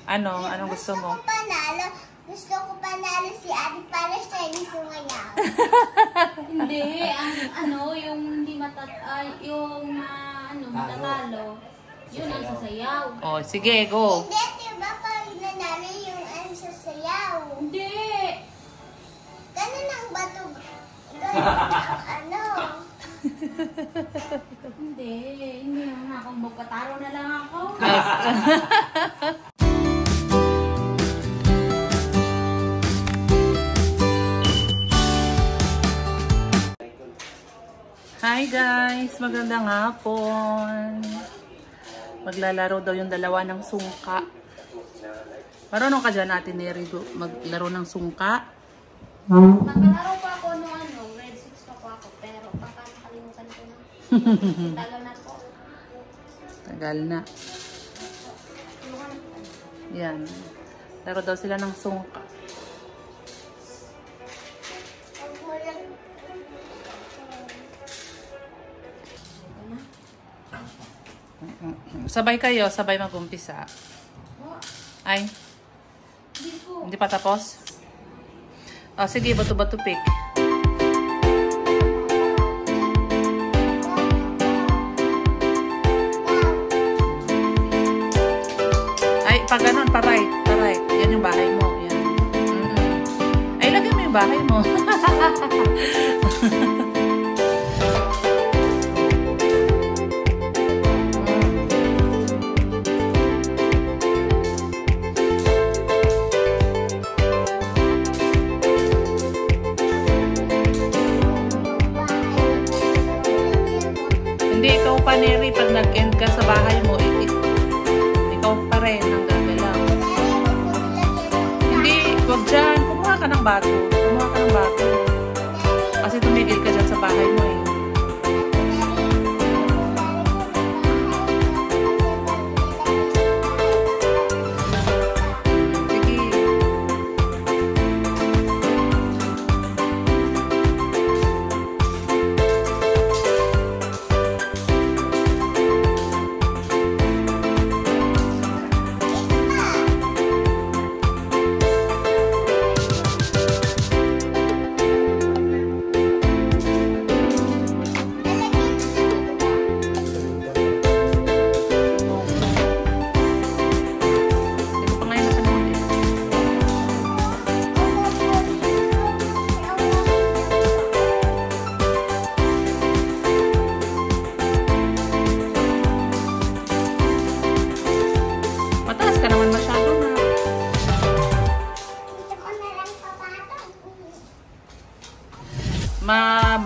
Ano? Anong gusto mo? Gusto ko panalo si Ate para siya yung sumayaw. Hindi, yung hindi matatalo, yun ang sasayaw. Oh, sige, go. Hindi, diba pag nanalo yung sasayaw? Hindi! Ganun ang bato. Ganun ang Hindi naman ako magpataro na lang ako. Hi guys! Magandang hapon! Maglalaro daw yung dalawa ng sungka. Marunong ka dyan natin, Neri, maglaro ng sungka? Maglalaro pa ako nung grade 6 pa ako, pero baka nakalimutan ko na. Tagal na po. Tagal na. Yan. Laro daw sila ng sungka. Sabay kayo, sabay mag-umpisa. Ay, hindi pa tapos? Oh, sige, bato-bato pick. Ay, pag ganun, pa-right. Yan yung bahay mo. Yan. Ay, lagay mo yung bahay mo. Hindi, ikaw pa, Neri, pag nag-end ka sa bahay mo, ikaw pa rin ang gagalaw. Hindi, huwag dyan. Kumuha ka ng bato. Kasi tumigil ka dyan sa bahay mo eh.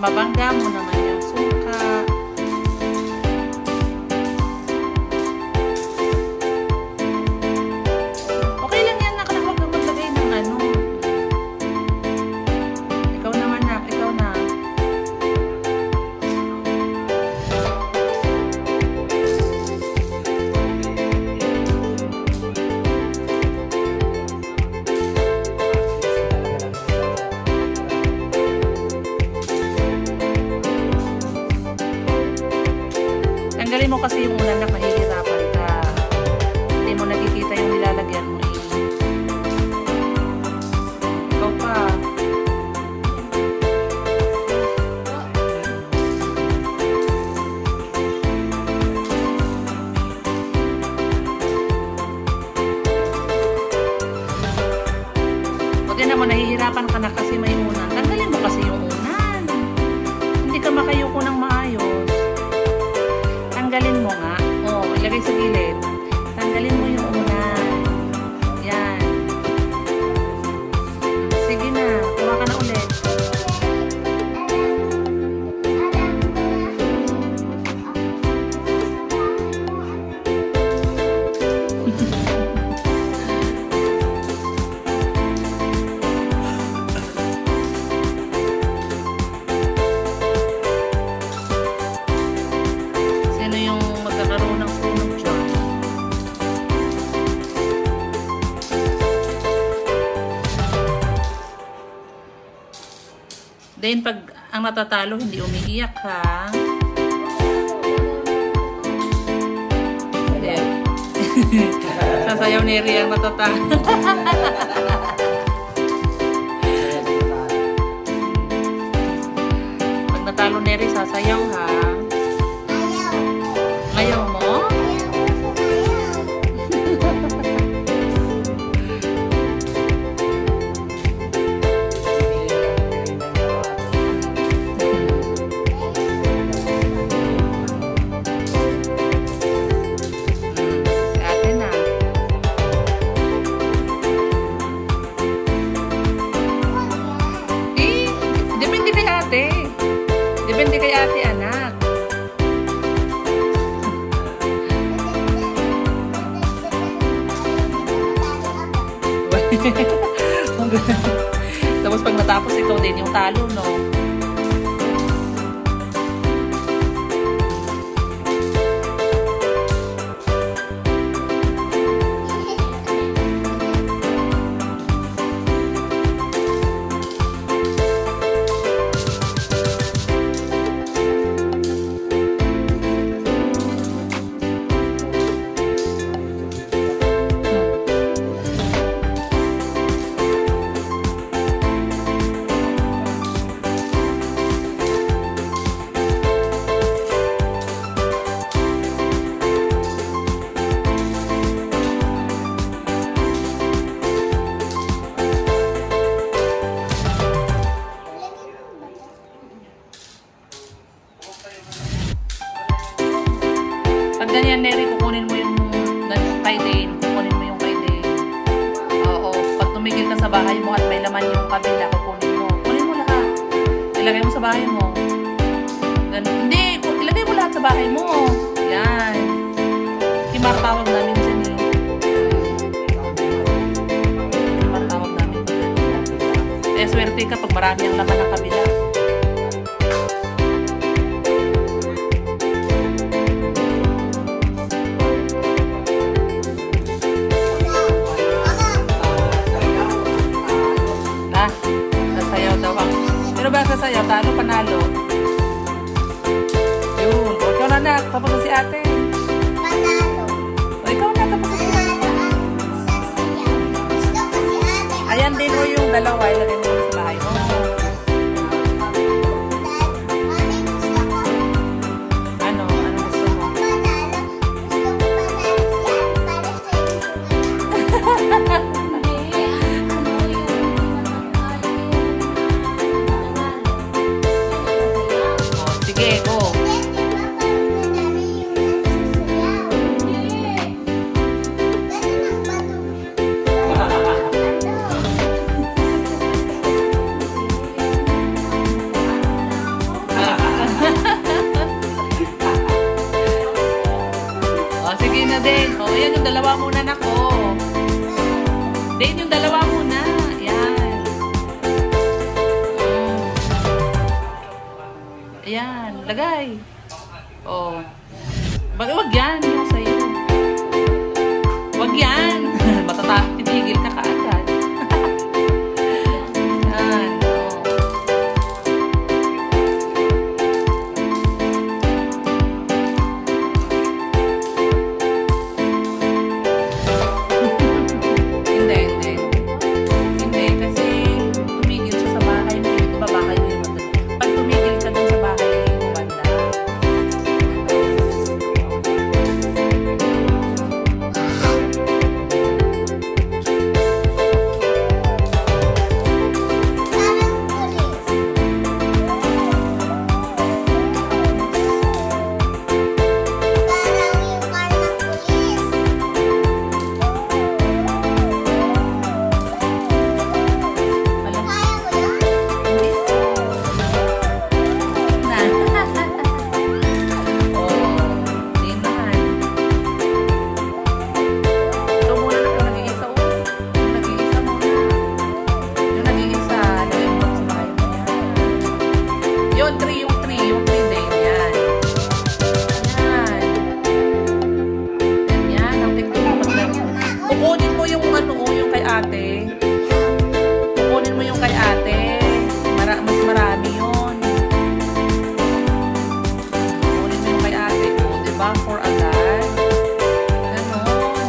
Mabangga mo naman yung sungka. Okay lang yan, nakalawag na maglagay ng ano. Ikaw naman na, ikaw na. Tanggalin mo kasi yung ulan na mahihirapan ka. Hindi mo nakikita yung nilalagyan mo eh. Ikaw pa. Huwag na mo, nahihirapan ka na kasi may unan. Tanggalin mo kasi yung unan. Hindi ka makayuko ng maayos. Tanggalin mo nga. O, ilagay sa gilid. Tanggalin mo yung unan. Yan. Sige na. Kuha ka na ulit. Then, pag ang natatalo, hindi umiiyak, ha? Hindi. Sasayaw ni Rian matata. Pag natalo ni Rian, sasayaw ha. Ayaw mo? Depende kay ate, anak. Tapos pag natapos, ikaw din yung talo, no? Pag ganyan, Neri, kukunin mo yung kay Dane. Kukunin mo yung kay Dane. Oo. Pag tumigil ka sa bahay mo at may laman yung kabila, kukunin mo. Kunin mo lahat. Ilagay mo sa bahay mo. Ganun. Hindi, ilagay mo lahat sa bahay mo. Yan. Kimar tawag namin dyan eh. Kimar tawag namin dyan. Kaya swerte ka pag marami ang laman ng kabila. Pero ba sasayaw? Talo, panalo? Yun. O, ikaw na anak. Tapos si ate. Panalo. O, ikaw na. Tapos si ate. Sasayaw. Gusto ko si ate. Ayan din mo yung dalawa. Ilagay mo sa bahay mo. Mami, gusto ko. Ano? Ano gusto mo? Panalo. Gusto ko panalo si ate para sa isugat. Sige, go. O, sige na din. O, yan yung dalawa muna na ko. Din yung dalawa muna. Yan. Ayan, lagay. Oh. Bakit wag yan? Yung sa'yo. Wag yan. Titigil ka kaagad. Yan. Oh. Hindi. Hindi, kasi tumigil siya sa bahay mo. Diba bahay mo yung pag tumigil ka dun sa bahay mo banda. For agad. Ganon.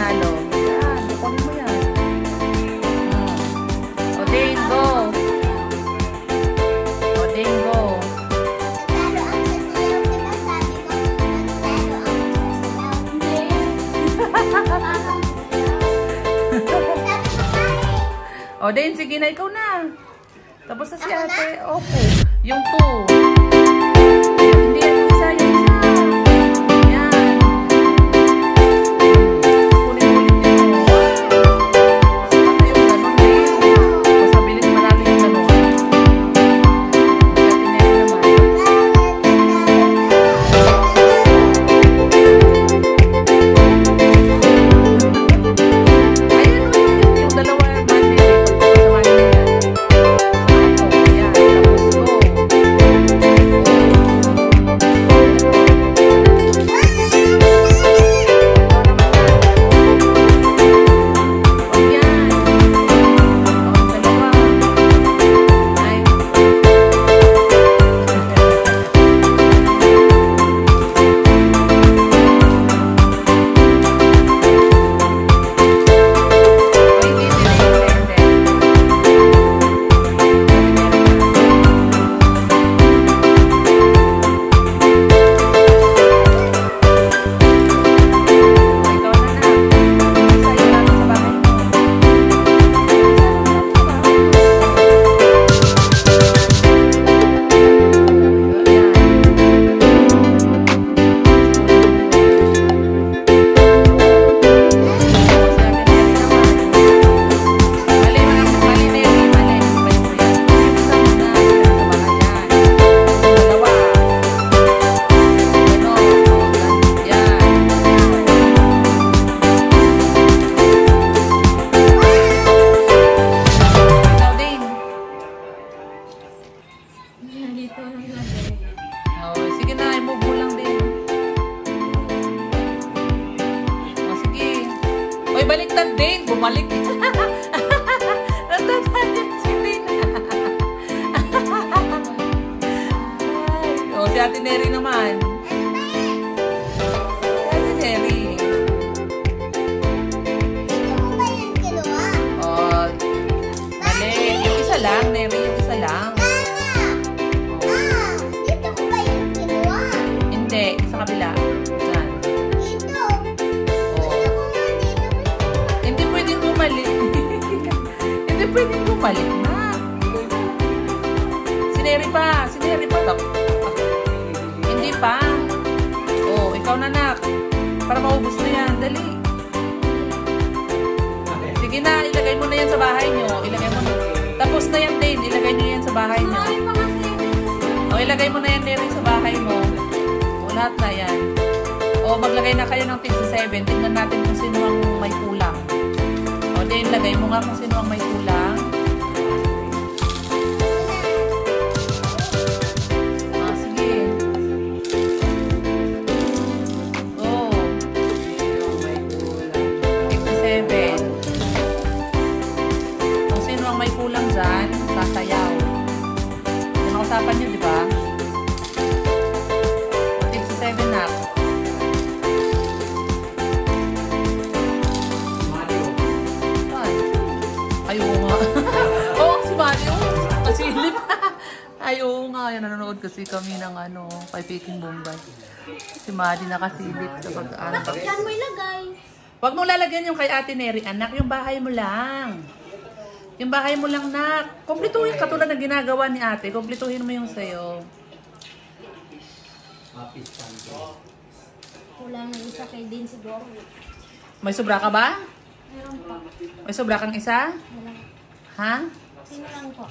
nanalo. Yan, kukunin mo yan. O, Dane, go. O, Dane, go. Natalo ang sasayaw. Diba sabi ko, natalo ang sasayaw. Hindi. O, Dane, sige na, ikaw na. Tapos na si ate. Opo. Yung 2. Hindi yan yung isa, yung isa. Yan. Ulit-ulit yun. Basta yung ganon, Dane. Basta bilis manalo yung ganon. Ate Neri naman. Ayan, yung dalawa, Mandi. Sa Mandi yan. O, yan. Tapos go. Dito lang lagi. Oh, sige na, i-move mo lang din. Oh, sige. Oy, baliktad din. Bumalik. Natatanyan si Din. Oh, si Ate Neri naman. Si Ate Neri. Dito mo ba yung kinuha? Oh, mali. Yung isa lang, Neri. Yung isa lang. Dito ko ba yung kinuha? Hindi. Sa kabila. Diyan. Dito. Oh. Gusto ko nga dito. Hindi pwedeng bumalik. Hindi pwedeng bumalik na. Sineri pa. Sineri pa. Hindi pa. Oh, ikaw na, nak. Para maubos na yan. Dali. Sige na, ilagay mo na yan sa bahay nyo. Ilagay mo na. Tapos na yan, Dane. Ilagay nyo yan sa bahay nyo. Ay, pa kasi. O, ilagay mo na yan, Neri, sa bahay mo. O, lahat na yan. O, maglagay na kayo ng tigsa 7. Tingnan natin kung sino ang may kulang. O, Dane, lagay mo nga kung sino ang may kulang. Ah, sige. Go. Tigsa 7. Kung sino ang may kulang dyan, sasayaw. Yung usapan nyo, di ba? Tigsa 7 na. Ayaw nga. Oo, si Mario. Masilip. Ayaw nga. Yan, nanonood kasi kami ng kay Peking Bombay. Si Maddie nakasilip sa pag-ano. Bakit yan mo ilagay? Huwag mong lalagyan yung kay Ate Neri, anak. Yung bahay mo lang. Yung bahay mo lang, nak. Kumpletuhin katulad ng ginagawa ni ate. Kumpletuhin mo yung sayo. Kulang ng isa kay Din siguro. May sobra ka ba? Meron pa. May sobra kang isa? Wala. Ha? Sino lang po?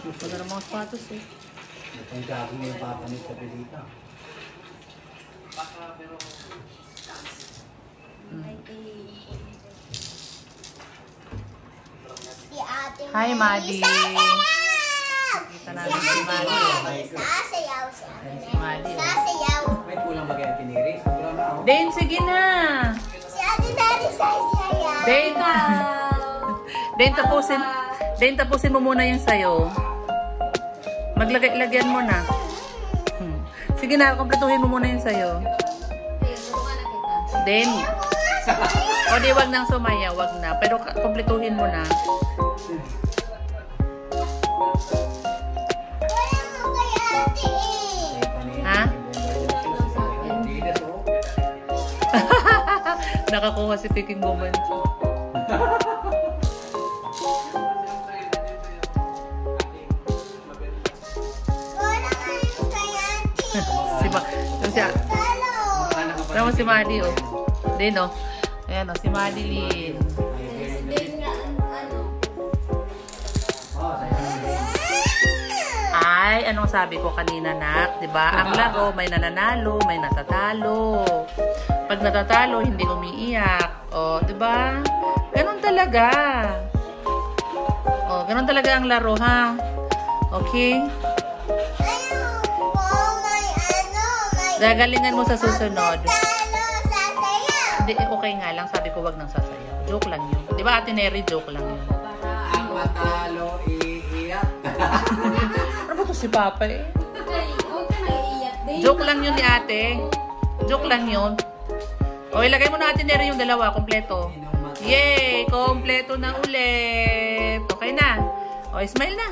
Wala na mga sapatos eh. Ang gagawin yung papanit sa pelita. Si Ate Hi, Maddie. Sasayaw! Kita namin si Maddie. Sasayaw si Ate Si Maddie. oh. Sasayaw. May kulang ba kaya tiniri? Kulang na ako. Dane, sige na. Si Ate Neri sasayaw. Dane. Dane, tapusin. Dane, tapusin mo muna yung sayo. Lagyan mo na. Sige na, kompletuhin mo muna yun sa'yo. Ayun, tulungan na kita. Then, o di wag nang sumaya, wag na. Pero kompletuhin mo na. Wala mo kay ate eh. Ha? Nakakuha si Peking Woman. Wala nga yung kay ate. Tama si Madi, oh. Din, oh. Ayan, oh, si Madeline. Si Dane nga, ano. Ay, anong sabi ko kanina, nak? Diba? Ang laro, may nananalo, may natatalo. Pag natatalo, hindi umiiyak. O, diba? Ganon talaga. O, ganon talaga ang laro, ha? Okay? Ayun po, may Gagalingan mo sa susunod. talo sa sayaw. Hindi, okay nga lang. Sabi ko, wag nang sasayaw. Joke lang yun. Diba, Ate Neri, joke lang yun. Ang matalo, iiyak. Ano ba to si Papa, eh? Ay, huwag ka nag-iiyak. Dane, Joke lang yun ni ate. Joke lang yun. O, ilagay mo na Ate Neri yung dalawa, kompleto. Yay! Kompleto na ulit. Okay na. O, smile na.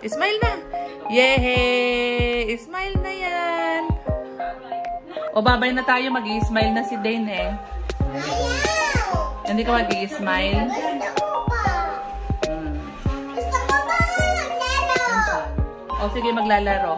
Smile na. Yay! Smile na yan. O, babay na tayo. Mag-i-smile na si Dane, eh. Ayaw. Hindi ka mag-i-smile? Gusto ko pa. Hmm. Gusto ko pa maglaro. O, sige, maglalaro.